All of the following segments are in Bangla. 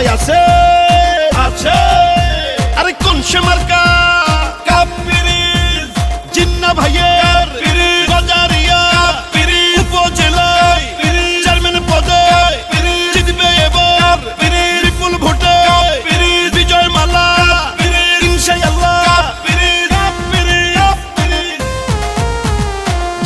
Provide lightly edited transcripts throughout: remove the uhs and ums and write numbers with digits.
মার্কায় আছে আছে আরে কোন সে মার্কা কাপ্পিরিজ জিন্না ভাইয়ের গজারিয়া উপজেলা চেয়ারম্যান পদে জিতবে এবার বিপুল ভোটে বিজয় মালা ইনশাআল্লাহ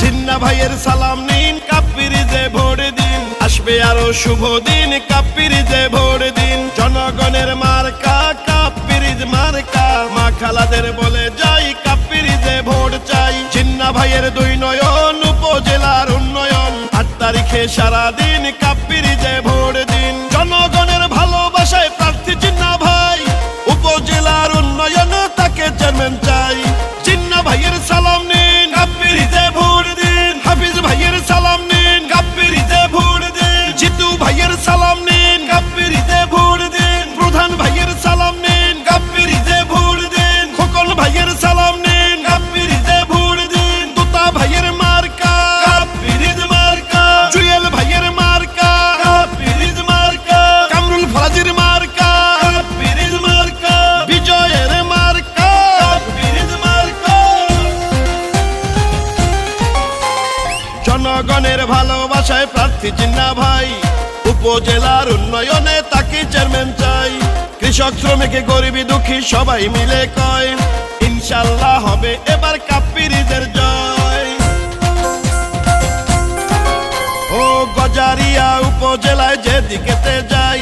জিন্না ভাইয়ের সালাম নিন কাপ্পিরিজে ভোট দিন আসবে আরো শুভ দিন কাপ্পিরিজে ভোট দিন জনগণের মার্কা কাপ্পিরিজ মার্কা মা খালাদের বলে যাই কাপ্পিরিজে ভোট চাই জিন্না ভাইয়ের 2 নয়ন উপজেলার উন্নয়ন 8 তারিখে সারাদিন কাপ্পিরিজে ভোট দিন জনগণের ভালোবাসায় প্রার্থী জিন্না ভাই উপজেলার উন্নয়ন তাকে চেয়ারম্যান চাই জিন্না ভাইয়ের সালাম নিন কাপ্পিরিজে ভোট দিন হাফিজ ভাইয়ের সালাম নিন কাপ্পিরিজে ভোট দিন জিতু ভাইয়ের সালাম নিন কাপ্পিরিজে ভোট দিন প্রধান ভাইয়ের সালাম নিন কাপ্পিরিজে ভোট দিন খোকন ভাইয়ের সালাম নিন কাপ্পিরিজে ভোট দিন তোতা ভাইয়ের মার্কা কাপ্পিরিজ মার্কা জুয়েল ভাইয়ের মার্কা কাপ্পিরিজ মার্কা কামরুল ফরাজির মার্কা কাপ্পিরিজ মার্কা বিজয়ের মার্কা কাপ্পিরিজ মার্কা জনগণের ভালোবাসায় প্রার্থী জিন্না ভাই উপজেলার উন্নয়নে তাকে চেয়ারম্যান চাই কৃষক শ্রমিক গরিব দুঃখী সবাই মিলে কয় ইনশাআল্লাহ হবে এবার কাপ্পিরিজের জয় ও গজারিয়া উপজেলায় যেদিকেতে যাই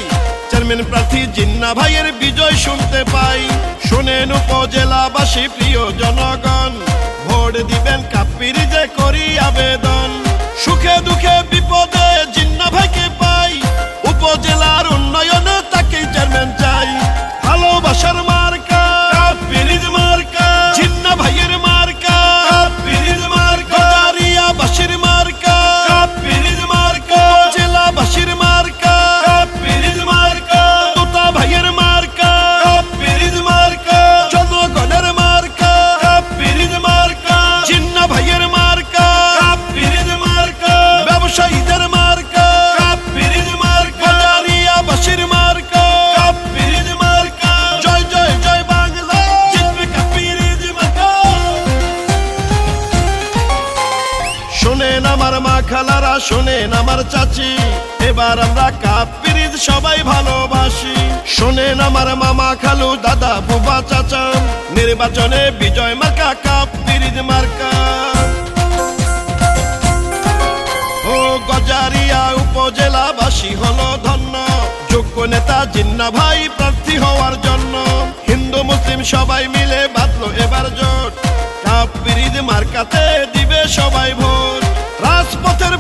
চেয়ারম্যান প্রার্থী জিন্না ভাইয়ের বিজয় শুনতে পাই শুনেন উপজেলাবাসী প্রিয় জনগণ ভোট দিবেন কাপ্পিরিজে করি আবেদন সুখে দুঃখে বিপদে জিন্না ভাইকে পাই উপজেলার উন্নয়নে তাকে চেয়ারম্যান চাই ভালোবাসার মার্কা কাপ্পিরিজ মার্কা জিন্না ভাইয়ের মার্কা কাপ্পিরিজ মার্কা গজারিয়াবাসীর মার্কা কাপ্পিরিজ মার্কা জেলাবাসীর মার্কা কাপ্পিরিজ মার্কা তোতা ভাইয়ের মার্কা কাপ্পিরিজ মার্কা জনগণের মার্কা কাপ্পিরিজ মার্কা জিন্না ভাইয়ের মার্কা কাপ্পিরিজ মার্কা ব্যবসায়ীদের মার্কা কাপ্পিরিজ মার্কা গজারিয়াবাসীর মার্কা কাপ্পিরিজ মার্কা জয় জয় জয় বাংলা জিতবে কাপ্পিরিজ মার্কা শোনেন আমার মা খালারা শোনেন আমার চাচি এবার আমরা কাপ্পিরিজ সবাই ভালোবাসি শোনেন আমার মামা খালু দাদা বুবা চাচা নির্বাচনে বিজয় মার্কা কাপ্পিরিজ মার্কা ও গজারিয়া উপজেলাবাসী হলো ধন্য যোগ্য নেতা জিন্না ভাই প্রার্থী হওয়ার জন্য হিন্দু মুসলিম সবাই মিলে বাঁধলো এবার জোট কাপ্পিরিজ মার্কাতে দিবে সবাই ভোট রাজপথের